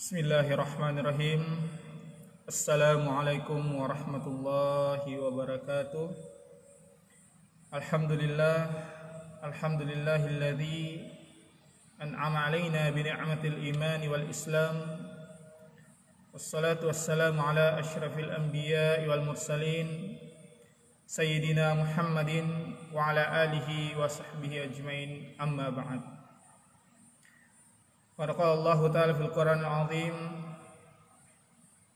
Bismillahirrahmanirrahim. Assalamualaikum warahmatullahi wabarakatuh. Alhamdulillahilladzi an'ama alaina bi ni'matil iman wal islam. Wassalatu wassalamu ala asyrafil anbiya'i wal mursalin sayyidina Muhammadin wa ala alihi wa sahbihi ajmain, amma ba'd. Qala Allahu ta'ala fil Qur'anil 'azim,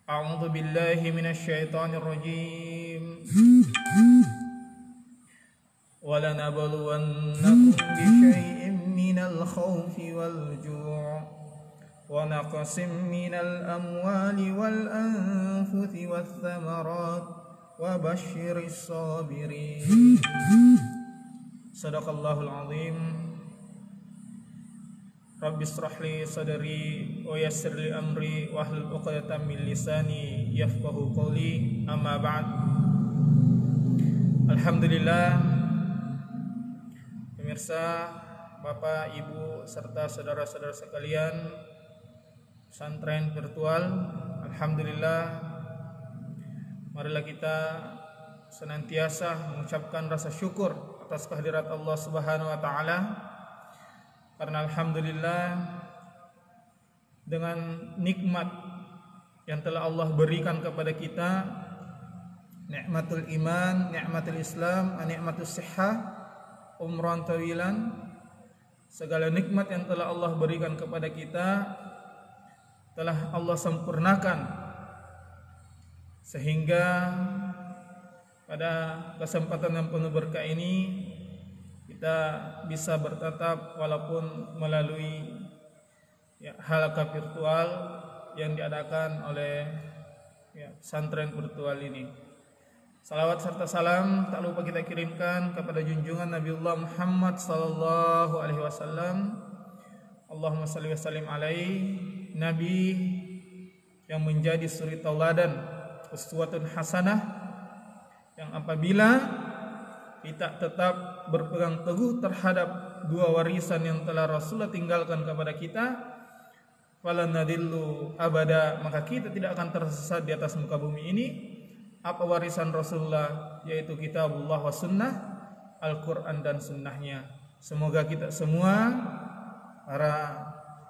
a'udzu billahi minasy syaithanir rajim. Wa lanabluwannakum bi syai'in minal khawfi wal ju' wa naqsim minal amwali wal anfusi wath thamarat wa basyiris sabirin. Shadaqallahul 'azim. Rabbi shrah li sadri wa yassir li amri wa hlul 'uqdatam min lisani yafqahu qawli, amma ba'd. Alhamdulillah, pemirsa, Bapak, Ibu serta saudara-saudara sekalian pesantren virtual, alhamdulillah, marilah kita senantiasa mengucapkan rasa syukur atas kehadirat Allah Subhanahu wa taala. Karena alhamdulillah, dengan nikmat yang telah Allah berikan kepada kita, nikmatul iman, nikmatul Islam, nikmatul sihah, umran tawilan, segala nikmat yang telah Allah berikan kepada kita telah Allah sempurnakan, sehingga pada kesempatan yang penuh berkah ini kita bisa bertatap walaupun melalui halaqah virtual yang diadakan oleh pesantren virtual ini. Salawat serta salam tak lupa kita kirimkan kepada junjungan Nabiullah Muhammad sallallahu alaihi wasallam. Allahumma shalli wa sallim alaihi, nabi yang menjadi suri tauladan, uswatun hasanah, yang apabila kita tetap berpegang teguh terhadap dua warisan yang telah Rasulullah tinggalkan kepada kita, falan nadillu abada, maka kita tidak akan tersesat di atas muka bumi ini. Apa warisan Rasulullah? Yaitu kitabullah wa sunnah, Al-Quran dan sunnahnya. Semoga kita semua, para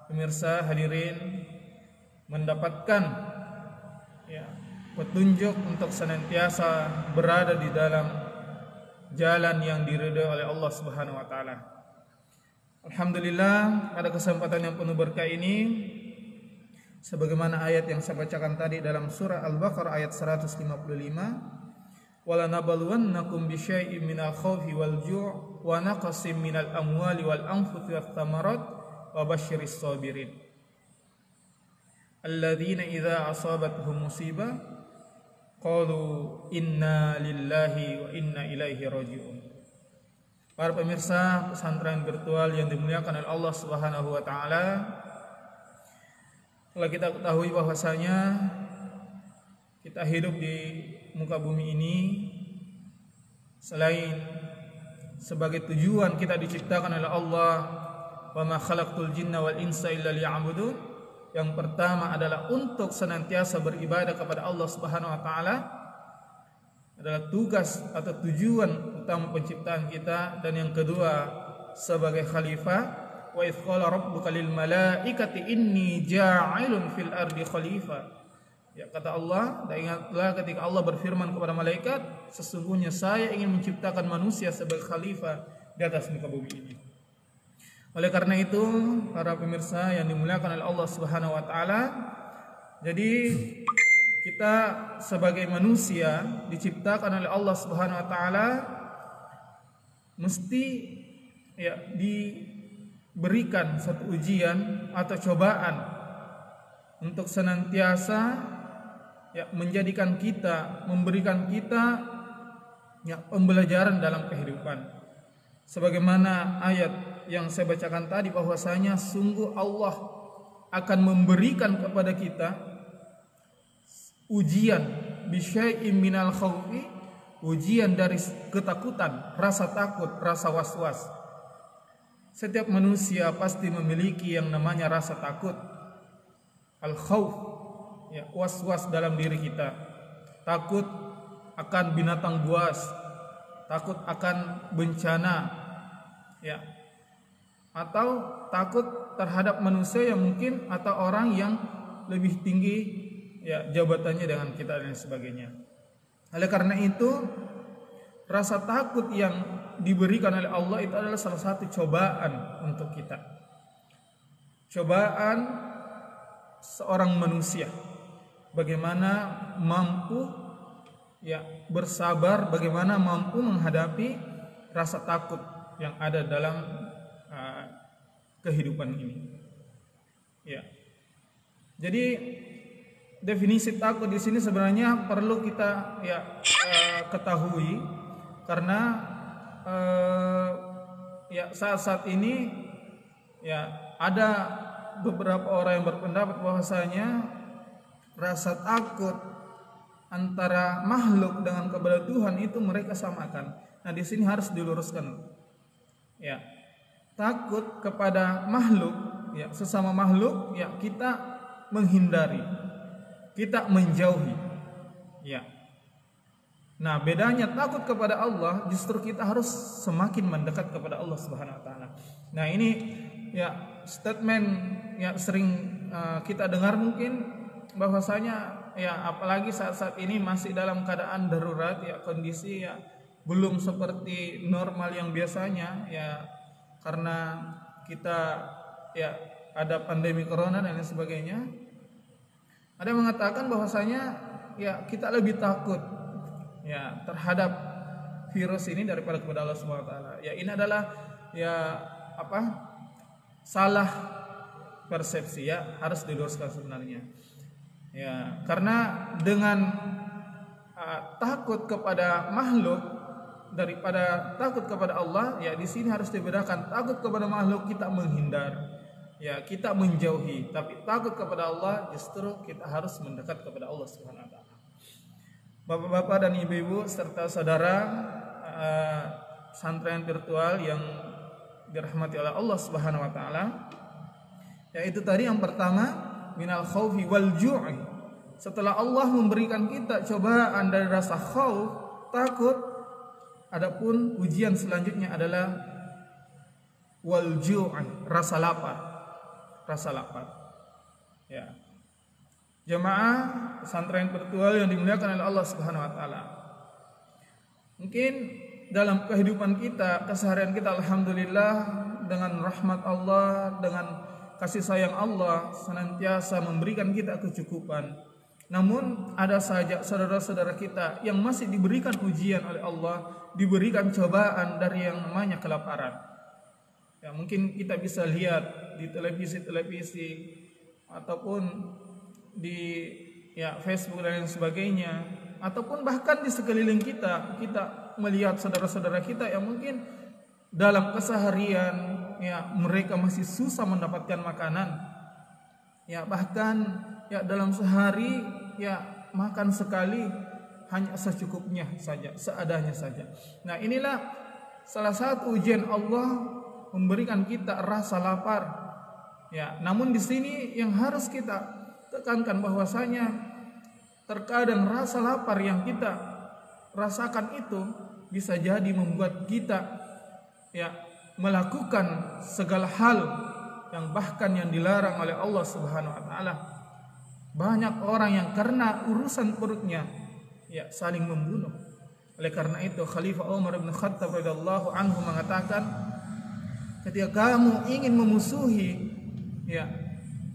pemirsa hadirin, mendapatkan petunjuk untuk senantiasa berada di dalam jalan yang diridhai oleh Allah Subhanahu wa taala. Alhamdulillah, pada kesempatan yang penuh berkah ini, sebagaimana ayat yang saya bacakan tadi dalam surah Al-Baqarah ayat 155, wala nabluwannakum bi syai'in minal khawfi wal ju' wa naqsim minal amwali wal anfusi wath thamarat wa basyiris sabirin alladzina idza asabatuhum musibah qalu inna lillahi wa inna ilaihi raji'un. Para pemirsa pesantren virtual yang dimuliakan oleh Allah Subhanahu wa taala, telah kita ketahui bahwasanya kita hidup di muka bumi ini selain sebagai tujuan kita diciptakan oleh Allah, wa ma khalaqtul jinna wal insa illa liya'budun. Yang pertama adalah untuk senantiasa beribadah kepada Allah Subhanahu wa taala, adalah tugas atau tujuan utama penciptaan kita. Dan yang kedua sebagai khalifah, wa idz qala rabbuka lil malaikati inni ja'ilun fil ardi khalifah. Ya, kata Allah, dan ingatlah ketika Allah berfirman kepada malaikat, sesungguhnya saya ingin menciptakan manusia sebagai khalifah di atas muka bumi ini. Oleh karena itu, para pemirsa yang dimuliakan oleh Allah Subhanahu wa taala, jadi kita sebagai manusia diciptakan oleh Allah Subhanahu wa taala mesti diberikan satu ujian atau cobaan untuk senantiasa menjadikan kita, memberikan kita pembelajaran dalam kehidupan. Sebagaimana ayat yang saya bacakan tadi, bahwasanya sungguh Allah akan memberikan kepada kita ujian bisyai'in minal khawfi, ujian dari ketakutan, rasa takut, rasa was-was. Setiap manusia pasti memiliki yang namanya rasa takut. al-khauf, ya, was-was dalam diri kita. Takut akan binatang buas, takut akan bencana, ya, atau takut terhadap manusia yang mungkin atau orang yang lebih tinggi, ya, jabatannya dengan kita dan sebagainya. Oleh karena itu, rasa takut yang diberikan oleh Allah itu adalah salah satu cobaan untuk kita. Cobaan seorang manusia, bagaimana mampu, ya, bersabar, bagaimana mampu menghadapi rasa takut yang ada dalam kehidupan ini. Ya. Jadi definisi takut di sini sebenarnya perlu kita, ya, ketahui, karena ya, saat ini, ya, ada beberapa orang yang berpendapat bahwasanya rasa takut antara makhluk dengan kepada Tuhan itu mereka samakan. Nah, di sini harus diluruskan. Ya, takut kepada makhluk, ya, sesama makhluk, ya, kita menghindari, kita menjauhi, ya. Nah, bedanya takut kepada Allah, justru kita harus semakin mendekat kepada Allah Subhanahu wa taala. Nah, ini, ya, statement, ya, sering kita dengar mungkin bahwasanya, ya, apalagi saat-saat ini masih dalam keadaan darurat, ya, kondisi, ya, belum seperti normal yang biasanya, ya, karena kita, ya, ada pandemi corona dan lain sebagainya. Ada yang mengatakan bahwasanya, ya, kita lebih takut, ya, terhadap virus ini daripada kepada Allah Subhanahu wa taala. Ya, ini adalah, ya, salah persepsi, ya, harus diluruskan sebenarnya. Ya, karena dengan takut kepada makhluk daripada takut kepada Allah, ya, di sini harus dibedakan. Takut kepada makhluk kita menghindar, ya, kita menjauhi, tapi takut kepada Allah justru kita harus mendekat kepada Allah Subhanahu wa taala. Bapak-bapak dan ibu-ibu serta saudara santren virtual yang dirahmati oleh Allah Subhanahu wa taala, yaitu tadi yang pertama minal khaufi wal ju'i. Setelah Allah memberikan kita cobaan dari rasa khauf, takut, adapun ujian selanjutnya adalah wal ju'i, rasa lapar. Rasa lapar. Ya. Jemaah pesantren virtual yang dimuliakan oleh Allah Subhanahu wa taala. Mungkin dalam kehidupan kita, keseharian kita, alhamdulillah, dengan rahmat Allah, dengan kasih sayang Allah senantiasa memberikan kita kecukupan. Namun ada saja saudara-saudara kita yang masih diberikan ujian oleh Allah, diberikan cobaan dari yang namanya kelaparan. Ya, mungkin kita bisa lihat di televisi ataupun di, ya, Facebook dan lain sebagainya, ataupun bahkan di sekeliling kita melihat saudara-saudara kita yang mungkin dalam keseharian, ya, mereka masih susah mendapatkan makanan, ya, bahkan, ya, dalam sehari, ya, makan sekali hanya secukupnya saja, seadanya saja. Nah, inilah salah satu ujian Allah memberikan kita rasa lapar, ya. Namun di sini yang harus kita tekankan bahwasanya terkadang rasa lapar yang kita rasakan itu bisa jadi membuat kita, ya, melakukan segala hal yang bahkan yang dilarang oleh Allah Subhanahu wa taala. Banyak orang yang karena urusan perutnya, ya, saling membunuh. Oleh karena itu Khalifah Umar bin Khattab radhiyallahu anhu mengatakan, ketika kamu ingin memusuhi, ya,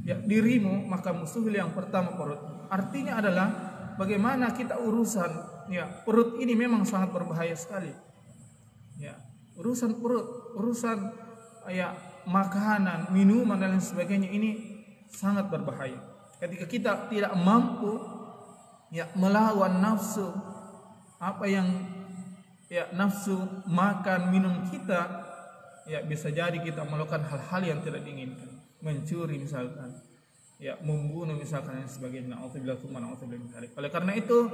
dirimu, maka musuhi yang pertama perut. Artinya adalah bagaimana kita urusan, ya, perut ini memang sangat berbahaya sekali. Ya, urusan perut, urusan, ya, makanan, minuman dan lain sebagainya ini sangat berbahaya. Ketika kita tidak mampu, ya, melawan nafsu, apa yang, ya, nafsu makan minum kita, ya, bisa jadi kita melakukan hal-hal yang tidak diinginkan, mencuri misalkan, ya, membunuh misalkan dan sebagainya. Oleh karena itu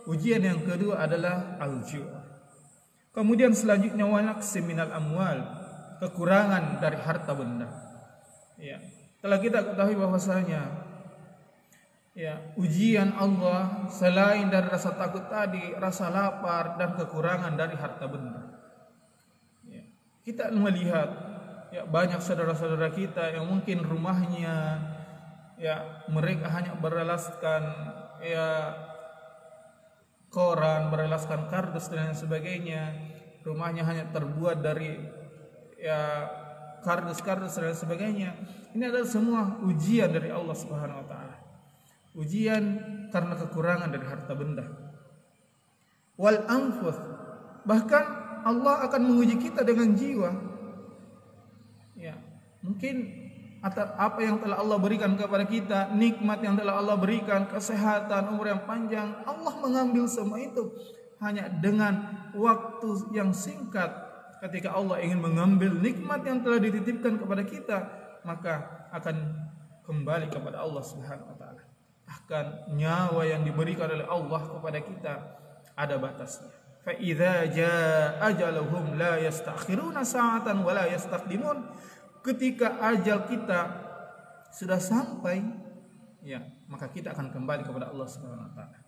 ujian yang kedua adalah al-ju'. Kemudian selanjutnya wanaqsi minal amwal, kekurangan dari harta benda. Ya, telah kita ketahui bahwasanya ya ujian Allah selain dari rasa takut tadi, rasa lapar dan kekurangan dari harta benda. Ya, kita melihat ya banyak saudara-saudara kita yang mungkin rumahnya ya mereka hanya beralaskan ya koran, beralaskan kardus dan lain sebagainya. Rumahnya hanya terbuat dari ya kardus-kardus dan lain sebagainya. Ini adalah semua ujian dari Allah Subhanahu wa taala. Ujian karena kekurangan dari harta benda. Wal anfus, bahkan Allah akan menguji kita dengan jiwa. Ya, mungkin apa yang telah Allah berikan kepada kita, nikmat yang telah Allah berikan, kesehatan, umur yang panjang, Allah mengambil semua itu hanya dengan waktu yang singkat. Ketika Allah ingin mengambil nikmat yang telah dititipkan kepada kita, maka akan kembali kepada Allah Subhanahu wa taala. Bahkan nyawa yang diberikan oleh Allah kepada kita ada batasnya. Fa idza jaa ajaluhum la yastakhiruna sa'atan wa la yastaqdimun. Ketika ajal kita sudah sampai, ya, maka kita akan kembali kepada Allah Subhanahu wa taala.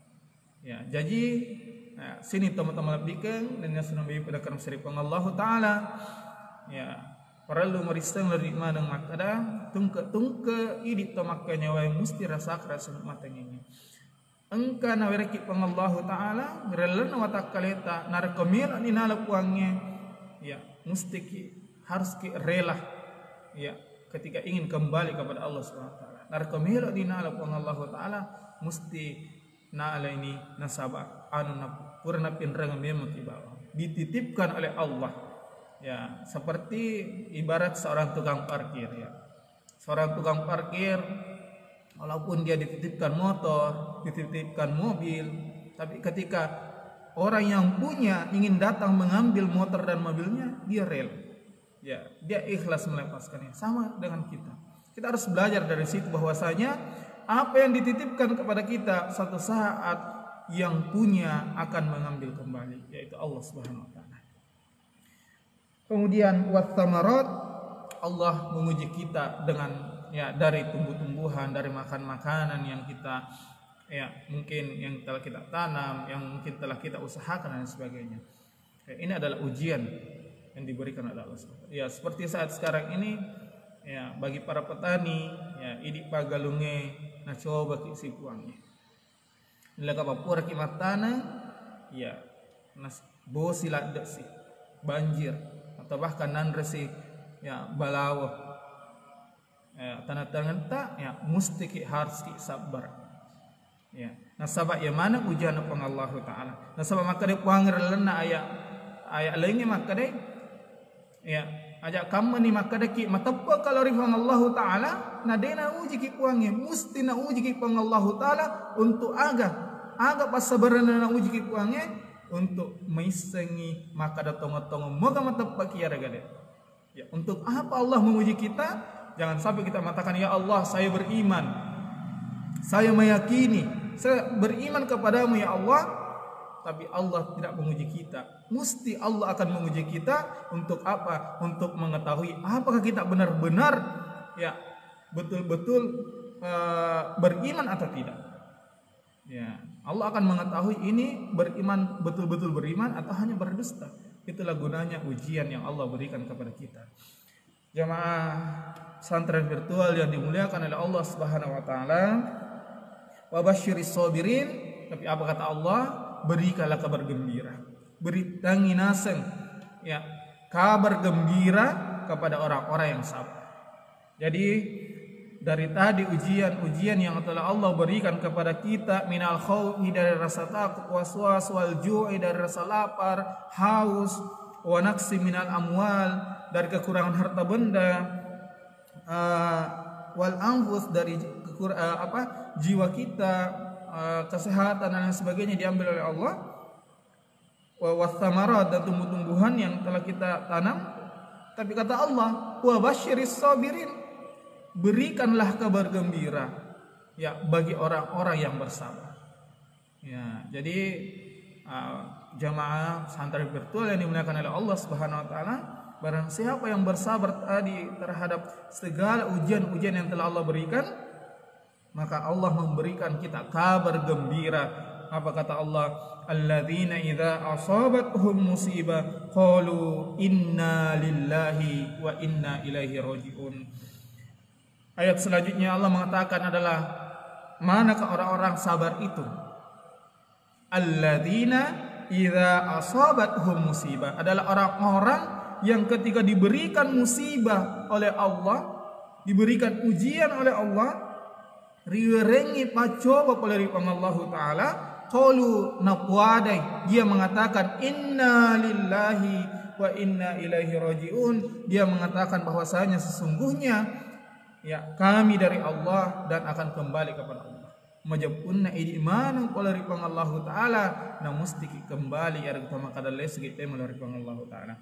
Ya, jadi sini teman-teman bikin dan sunan bibi pada karam seri Allah taala. Ya, perlu meristeng dari mana makada tungke idi to makanya wae musti rasa rasa matanya. Engka na wereki Allah taala ngrelan wa takaleta narkomil ni nalap uangnya. Ya, musti harus rela ya ketika ingin kembali kepada Allah Subhanahu wa taala. Narkomil ni nalap uang Allah taala musti naala ini nasaba anu purna pinrang memang kibawa dititipkan oleh Allah. Ya, seperti ibarat seorang tukang parkir ya. Seorang tukang parkir walaupun dia dititipkan motor, dititipkan mobil, tapi ketika orang yang punya ingin datang mengambil motor dan mobilnya, dia rela. Ya, dia ikhlas melepaskannya. Sama dengan kita. Kita harus belajar dari situ bahwasanya apa yang dititipkan kepada kita satu saat yang punya akan mengambil kembali, yaitu Allah Subhanahu wa taala. Kemudian watsamarat, Allah menguji kita dengan ya dari tumbuh-tumbuhan, dari makan-makanan yang kita ya mungkin yang telah kita tanam, yang mungkin telah kita usahakan dan sebagainya. Ya, ini adalah ujian yang diberikan oleh Allah. Ya, seperti saat sekarang ini ya bagi para petani ya idi pagalunge na coba kisi puangnya. Nila kapapura kimatana ya nas bosila desi banjir atau bahkan nanresi ya balawo ya tanah-tanah tak ya musti ki harus ki sabar ya nasaba ya mana ujian pang Allah taala nasaba maka de puangir lena aya lainnya maka de ya ajak kamu ni maka de ki matappa kalau rifang Allah taala nadena uji ki puangnya musti na uji ki pang Allah taala untuk aga pas sabaran na uji ki puangnya untuk maisengi maka datong-tong moga matappa ki aragade. Ya, untuk apa Allah menguji kita? Jangan sampai kita mengatakan ya Allah saya beriman, saya meyakini, saya beriman kepadamu ya Allah, tapi Allah tidak menguji kita. Mesti Allah akan menguji kita untuk apa? Untuk mengetahui apakah kita benar-benar ya betul-betul beriman atau tidak. Ya, Allah akan mengetahui ini beriman betul-betul beriman atau hanya berdusta. Itulah gunanya ujian yang Allah berikan kepada kita. Jamaah santren virtual yang dimuliakan oleh Allah Subhanahu wa taala. Wa basyiris sabirin, tapi apa kata Allah? Berikanlah kabar gembira. Beri tanginaseng ya, kabar gembira kepada orang-orang yang sabar. Jadi dari tadi ujian-ujian yang telah Allah berikan kepada kita minal khaufi dari rasa takut, waswas wal ju'i dari rasa lapar, haus, wa naqsi minal amwal dari kekurangan harta benda, wal anfus dari jiwa kita, kesehatan dan sebagainya diambil oleh Allah, wa wathamarat dan tumbuh-tumbuhan yang telah kita tanam. Tapi kata Allah, wa basyiris sabirin, berikanlah kabar gembira ya bagi orang-orang yang bersabar. Ya, jadi jamaah santri virtual yang dimuliakan oleh Allah Subhanahu wa taala, barang siapa yang bersabar tadi terhadap segala ujian-ujian yang telah Allah berikan, maka Allah memberikan kita kabar gembira. Apa kata Allah? Alladzina idza asabatuhum musibah qalu inna lillahi wa inna ilaihi rajiun. Ayat selanjutnya Allah mengatakan adalah manakah orang-orang sabar itu? Alladzina idza asabatuhum musibah adalah orang-orang yang ketika diberikan musibah oleh Allah, diberikan ujian oleh Allah, riwerengi pacoba oleh Allah Ta'ala, qalu naqwadai, dia mengatakan inna lillahi wa inna ilaihi rajiun, dia mengatakan bahwasanya sesungguhnya ya kami dari Allah dan akan kembali kepada Allah. Majabunna iman oleh Allah Ta'ala, na musti kembali ya utama kadale segi oleh Allah Ta'ala.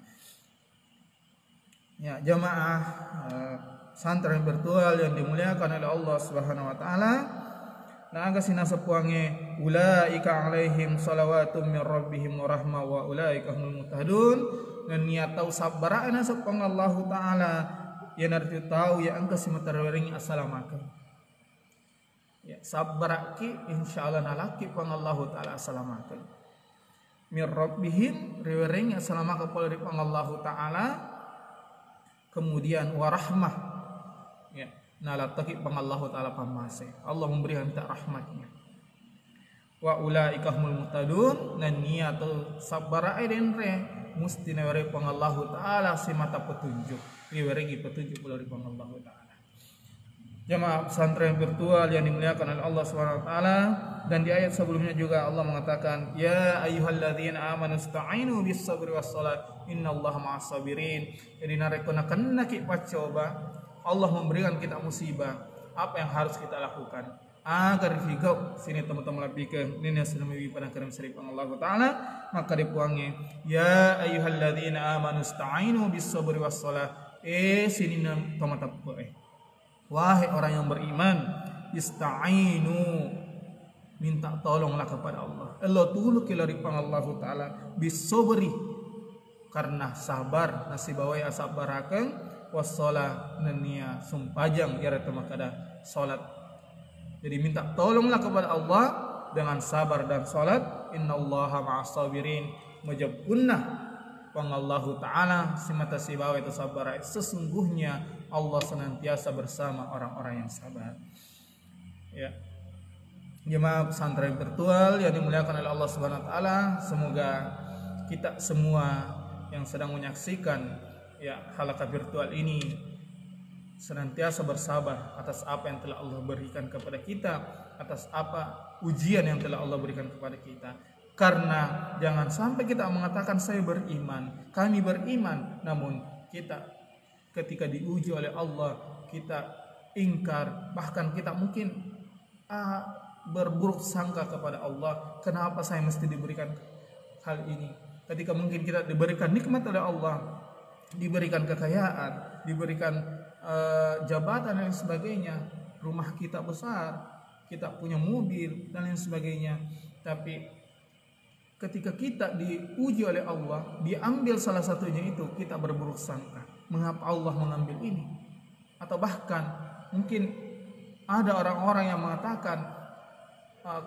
Ya jamaah santren virtual yang dimuliakan oleh Allah Subhanahu wa taala. Nah aga sinasa puange ulaika alaihim salawatum min rabbihim wa rahmah wa ulaika humul muhtadun. Dan niat tahu sabarana sapang Allah taala ya narti tahu ya angka simatarwering assalamualaikum. Ya sabaraki insyaallah nalaki pang Allah taala assalamualaikum. Min rabbihim riwering assalamualaikum dari pang Allah taala. Kemudian warahmah ya nalataki pang Allah taala pamase Allah memberikan tak rahmatnya wa ulaika humul muhtadun dan niatu sabara aidenre musti nawari pang Allah taala si mata petunjuk riweregi petunjuk dari pang Allah taala. Jamaah pesantren virtual yang dimuliakan oleh Allah Subhanahu wa taala, dan di ayat sebelumnya juga Allah mengatakan ya ayyuhalladzina amanu ista'inu bis sabri was salat innallaha ma'as sabirin. Jadi narekona kenna ki pacoba Allah memberikan kita musibah, apa yang harus kita lakukan agar vigau sini teman-teman lebih ke ini sudah mewi pada karim serip Allah taala, maka dipuangi ya ayyuhalladzina amanu ista'inu bis sabri was salat sini nama tapu wahai orang yang beriman, ista'inu, minta tolonglah kepada Allah. Allah tulu kilari pang Allah taala bisobri, karena sabar nasi bawai asabarakeun wassalah nenia sumpajang ya retemakada salat. Jadi minta tolonglah kepada Allah dengan sabar dan salat. Innallaha ma'as sabirin, majabunna pang Allah taala simata si bawai itu sabar. Sesungguhnya Allah senantiasa bersama orang-orang yang sabar. Ya. Jemaah pesantren virtual yang dimuliakan oleh Allah Subhanahu wa taala, semoga kita semua yang sedang menyaksikan ya halaqah virtual ini senantiasa bersabar atas apa yang telah Allah berikan kepada kita, atas apa ujian yang telah Allah berikan kepada kita. Karena jangan sampai kita mengatakan saya beriman, kami beriman, namun kita ketika diuji oleh Allah kita ingkar, bahkan kita mungkin berburuk sangka kepada Allah, kenapa saya mesti diberikan hal ini. Ketika mungkin kita diberikan nikmat oleh Allah, diberikan kekayaan, diberikan jabatan dan lain sebagainya, rumah kita besar, kita punya mobil dan lain sebagainya, tapi ketika kita diuji oleh Allah, diambil salah satunya itu, kita berburuk sangka. Mengapa Allah mengambil ini? Atau bahkan mungkin ada orang-orang yang mengatakan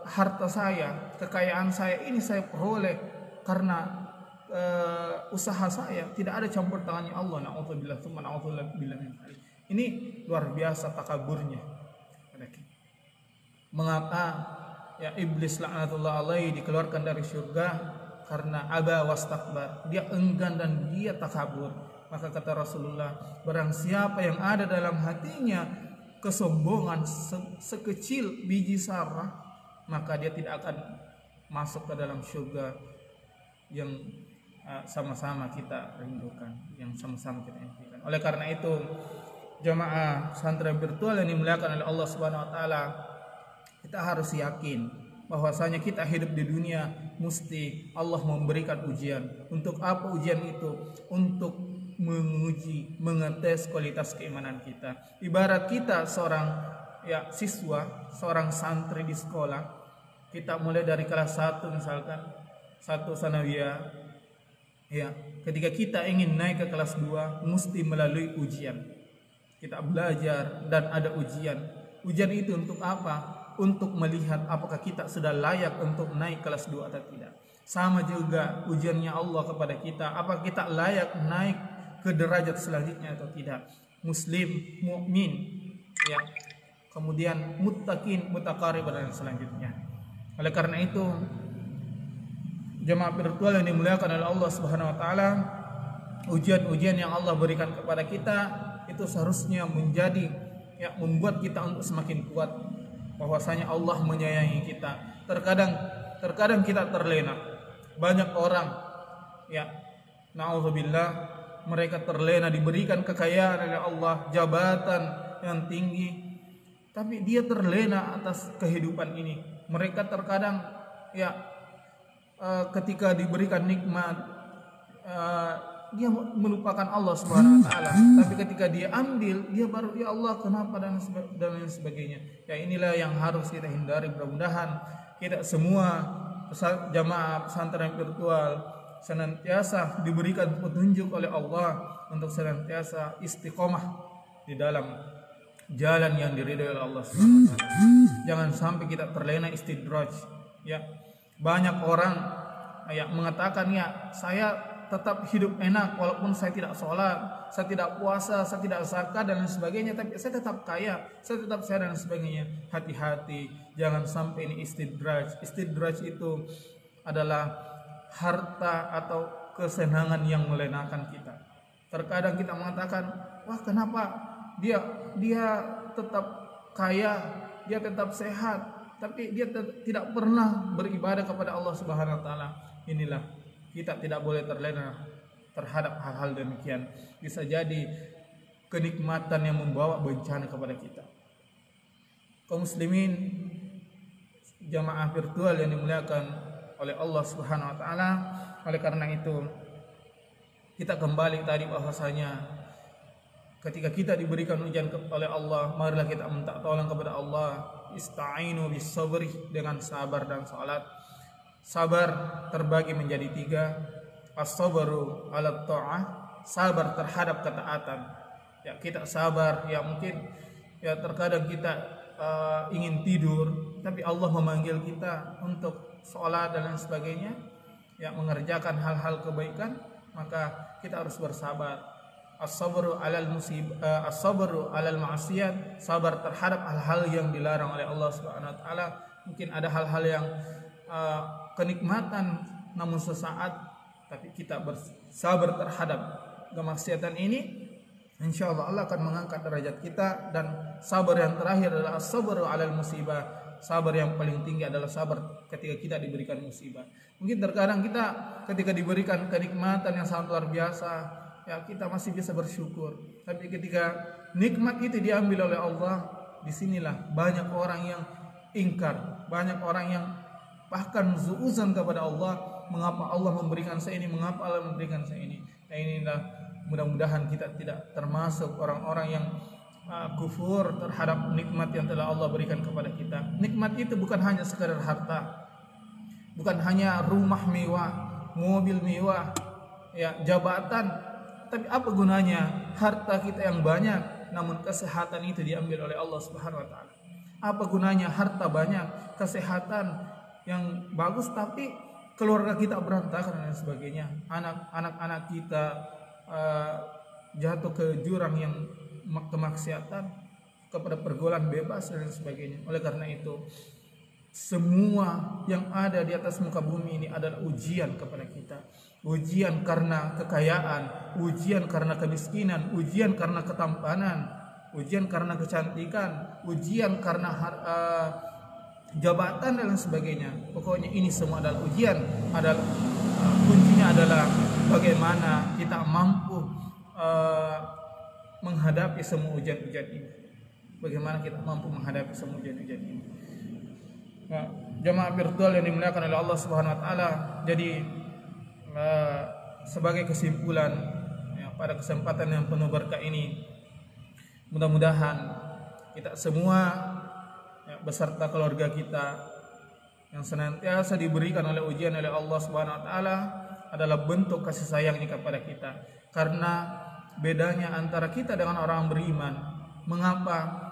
harta saya, kekayaan saya ini saya peroleh karena usaha saya, tidak ada campur tangannya Allah. Na'udzubillah tsumma na'udzubillah min dzalik. Ini luar biasa takaburnya. Mengapa ya iblis laknatullah alaihi dikeluarkan dari surga? Karena aba wastakbar, dia enggan dan dia takabur. Maka kata Rasulullah, barang siapa yang ada dalam hatinya kesombongan sekecil biji sarah, maka dia tidak akan masuk ke dalam surga yang sama-sama kita rindukan, yang sama-sama kita impikan. Oleh karena itu, jamaah santri virtual yang dimuliakan oleh Allah Subhanahu wa taala, kita harus yakin bahwasanya kita hidup di dunia mesti Allah memberikan ujian. Untuk apa ujian itu? Untuk menguji, mengetes kualitas keimanan kita. Ibarat kita seorang siswa, seorang santri di sekolah, kita mulai dari kelas 1 misalkan, 1 sanawiyah. Ya, ketika kita ingin naik ke kelas 2, mesti melalui ujian. Kita belajar dan ada ujian. Ujian itu untuk apa? Untuk melihat apakah kita sudah layak untuk naik kelas 2 atau tidak. Sama juga ujiannya Allah kepada kita, apakah kita layak naik ke derajat selanjutnya atau tidak. Muslim, mukmin, ya. Kemudian muttaqin, mutaqarrib dan selanjutnya. Oleh karena itu, jemaah virtual yang dimuliakan oleh Allah Subhanahu wa taala, ujian-ujian yang Allah berikan kepada kita itu seharusnya menjadi membuat kita untuk semakin kuat bahwasanya Allah menyayangi kita. Terkadang kita terlena. Banyak orang na'udzubillah, mereka terlena diberikan kekayaan oleh Allah, jabatan yang tinggi, tapi dia terlena atas kehidupan ini. Mereka terkadang ketika diberikan nikmat dia melupakan Allah Subhanahu wa taala, tapi ketika dia ambil, dia baru ya Allah kenapa dan lain sebagainya. Inilah yang harus kita hindari. Mudah-mudahan kita semua jamaah pesantren virtual senantiasa diberikan petunjuk oleh Allah untuk senantiasa istiqomah di dalam jalan yang diridhai oleh Allah Subhanahu wa taala. Jangan sampai kita terlena istidraj. Banyak orang mengatakan saya tetap hidup enak walaupun saya tidak sholat, saya tidak puasa, saya tidak zakat dan lain sebagainya, tapi saya tetap kaya, saya tetap sehat dan sebagainya. Hati-hati, jangan sampai ini istidraj. Istidraj itu adalah harta atau kesenangan yang melenakan kita. Terkadang kita mengatakan, wah kenapa dia tetap kaya, dia tetap sehat, tapi dia tidak pernah beribadah kepada Allah Subhanahu wa taala. Inilah, kita tidak boleh terlena terhadap hal-hal demikian. Bisa jadi kenikmatan yang membawa bencana kepada kita. Kaum muslimin, jamaah virtual yang dimuliakan oleh Allah Subhanahu wa taala, oleh karena itu kita kembali tadi bahwasanya ketika kita diberikan ujian oleh Allah, marilah kita minta tolong kepada Allah. Ista'inu bis sabri, dengan sabar dan salat. Sabar terbagi menjadi 3. As-sabru 'ala ta'ah, sabar terhadap ketaatan. Kita sabar, mungkin terkadang kita ingin tidur, tapi Allah memanggil kita untuk sholat dan lain sebagainya, mengerjakan hal-hal kebaikan, maka kita harus bersabar. As-sabru 'alal musibah, as-sabru 'alal ma'siyat, sabar terhadap hal-hal yang dilarang oleh Allah Subhanahu wa taala. Mungkin ada hal-hal yang kenikmatan namun sesaat, tapi kita bersabar terhadap kemaksiatan ini, insyaallah Allah akan mengangkat derajat kita. Dan sabar yang terakhir adalah as-sabru 'alal musibah, sabar yang paling tinggi adalah sabar ketika kita diberikan musibah. Mungkin terkadang kita ketika diberikan kenikmatan yang sangat luar biasa, kita masih bisa bersyukur, tapi ketika nikmat itu diambil oleh Allah, disinilah banyak orang yang ingkar, banyak orang yang bahkan zuuzan kepada Allah. Mengapa Allah memberikan saya ini, mengapa Allah memberikan saya ini. Inilah, mudah-mudahan kita tidak termasuk orang-orang yang kufur terhadap nikmat yang telah Allah berikan kepada kita. Nikmat itu bukan hanya sekadar harta, bukan hanya rumah mewah, mobil mewah, jabatan, tapi apa gunanya harta kita yang banyak namun kesehatan itu diambil oleh Allah Subhanahu wa taala? Apa gunanya harta banyak, kesehatan yang bagus, tapi keluarga kita berantakan dan sebagainya. Anak-anak kita jatuh ke jurang yang kemaksiatan, kepada pergaulan bebas dan sebagainya. Oleh karena itu, semua yang ada di atas muka bumi ini adalah ujian kepada kita. Ujian karena kekayaan, ujian karena kemiskinan, ujian karena ketampanan, ujian karena kecantikan, ujian karena jabatan dan sebagainya. Pokoknya ini semua adalah ujian. Kuncinya adalah bagaimana kita mampu menghadapi semua ujian-ujian ini. Bagaimana kita mampu menghadapi semua ujian-ujian ini. Jamaah virtual yang dimuliakan oleh Allah Subhanahu wa taala. Jadi sebagai kesimpulan pada kesempatan yang penuh berkah ini, mudah-mudahan kita semua beserta keluarga kita yang senantiasa diberikan oleh ujian oleh Allah Subhanahu wa taala adalah bentuk kasih sayangnya kepada kita. Karena bedanya antara kita dengan orang beriman, mengapa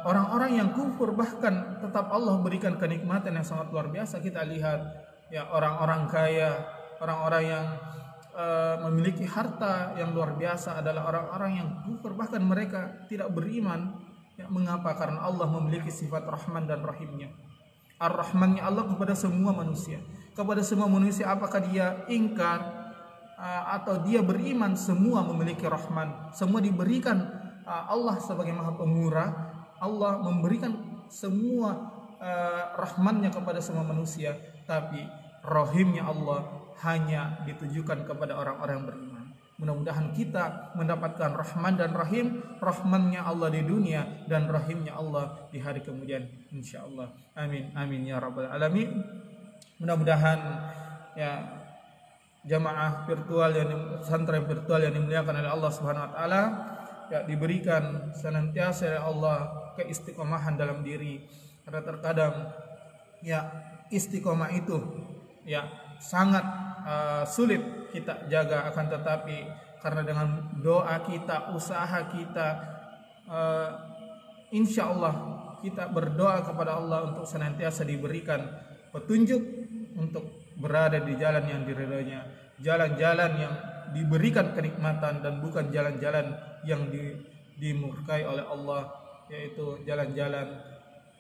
orang-orang yang kufur bahkan tetap Allah berikan kenikmatan yang sangat luar biasa. Kita lihat ya orang-orang kaya, orang-orang yang memiliki harta yang luar biasa adalah orang-orang yang kufur, bahkan mereka tidak beriman. Ya, mengapa? Karena Allah memiliki sifat Rahman dan Rahimnya. Ar-Rahmannya Allah kepada semua manusia. Kepada semua manusia, apakah dia ingkar atau dia beriman, semua memiliki Rahman. Semua diberikan Allah sebagai Maha Pemurah. Allah memberikan semua rahmannya kepada semua manusia, tapi rahimnya Allah hanya ditujukan kepada orang-orang yang beriman. Mudah-mudahan kita mendapatkan rahman dan rahim, rahmannya Allah di dunia dan rahimnya Allah di hari kemudian, insyaallah. Amin amin ya rabbal alamin. Mudah-mudahan ya jamaah virtual pesantren virtual yang dimuliakan oleh Allah Subhanahu wa taala ya diberikan senantiasa oleh Allah keistiqomahan dalam diri. Karena terkadang ya istiqomah itu ya sangat sulit kita jaga, akan tetapi karena dengan doa kita, usaha kita, insya Allah kita berdoa kepada Allah untuk senantiasa diberikan petunjuk untuk berada di jalan yang diridhoinya, jalan-jalan yang diberikan kenikmatan dan bukan jalan-jalan yang dimurkai oleh Allah, yaitu jalan-jalan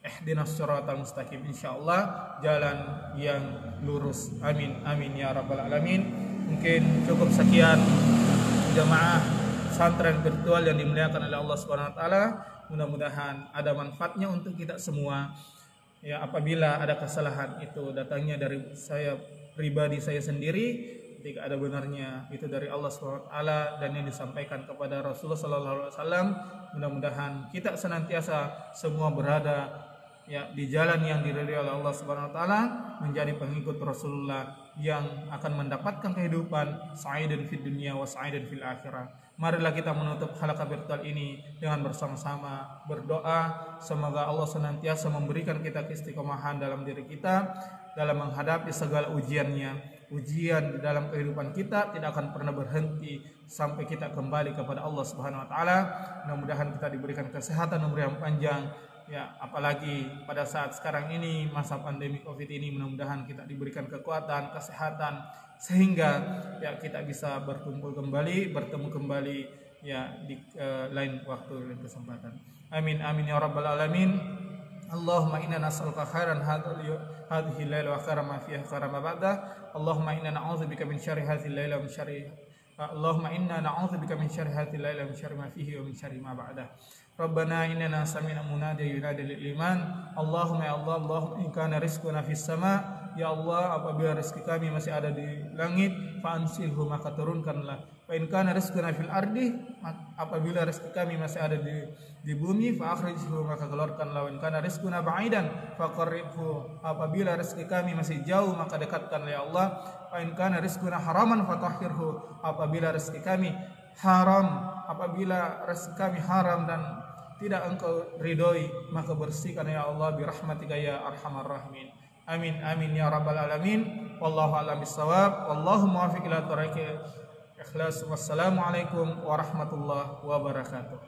ihdinas siratal mustaqim, insyaallah jalan yang lurus. Amin amin ya rabbal alamin. Mungkin cukup sekian jamaah pesantren virtual yang dimuliakan oleh Allah Subhanahu wa taala. Mudah-mudahan ada manfaatnya untuk kita semua. Ya, apabila ada kesalahan itu datangnya dari saya pribadi, saya sendiri. Jika ada benarnya itu dari Allah Subhanahu wa taala dan yang disampaikan kepada Rasulullah sallallahu alaihi wasallam. Mudah-mudahan kita senantiasa semua berada ya di jalan yang diridhoi oleh Allah Subhanahu wa taala, menjadi pengikut Rasulullah yang akan mendapatkan kehidupan sa'idan fid dunya wa sa'idan fil akhirah. Marilah kita menutup halaqah virtual ini dengan bersama-sama berdoa, semoga Allah senantiasa memberikan kita keistiqomahan dalam diri kita dalam menghadapi segala ujiannya. Ujian di dalam kehidupan kita tidak akan pernah berhenti sampai kita kembali kepada Allah Subhanahu wa taala. Mudah-mudahan kita diberikan kesehatan, umur yang panjang. Ya, apalagi pada saat sekarang ini masa pandemi Covid ini, mudah-mudahan kita diberikan kekuatan, kesehatan sehingga ya kita bisa berkumpul kembali, bertemu kembali ya di lain waktu dan kesempatan. Amin amin ya rabbal alamin. Allahumma inna nas'aluka khairan hadhihi al-laila wa khairan ma fiha khairan ma ba'da. Allahumma inna na'udzubika min syarri hadhihi al-laila wa min syarri Allahumma inna na'udzubika min syarri hadhihi al-laila wa min syarri ma fihi wa min syarri ma ba'da. Rabbana innana sami'na munadiyan yunadi lil iman. Allahumma ya Allah, Allahumma in kana rizquna fis sama'. Ya Allah, apabila rezeki kami masih ada di langit, fa'ansilhu, maka turunkanlah. Fa in kana rizquna fil ardi, apabila rezeki kami masih ada di bumi, fa akhrijhu, maka keluarkanlah. Wa in kana rizquna ba'idan faqarribhu, apabila rezeki kami masih jauh, maka dekatkanlah ya Allah. Fa in kana rizquna haraman fatahhirhu, apabila rezeki kami haram, apabila rezeki kami haram dan tidak engkau ridhoi, maka bersihkan ya Allah bi rahmatika ya arhamar rahimin. Amin amin ya rabbal alamin. Wallahu a'lam bissawab. Wallahu muwaffiq ila thoriqil ikhlas. Wassalamu alaikum warahmatullahi wabarakatuh.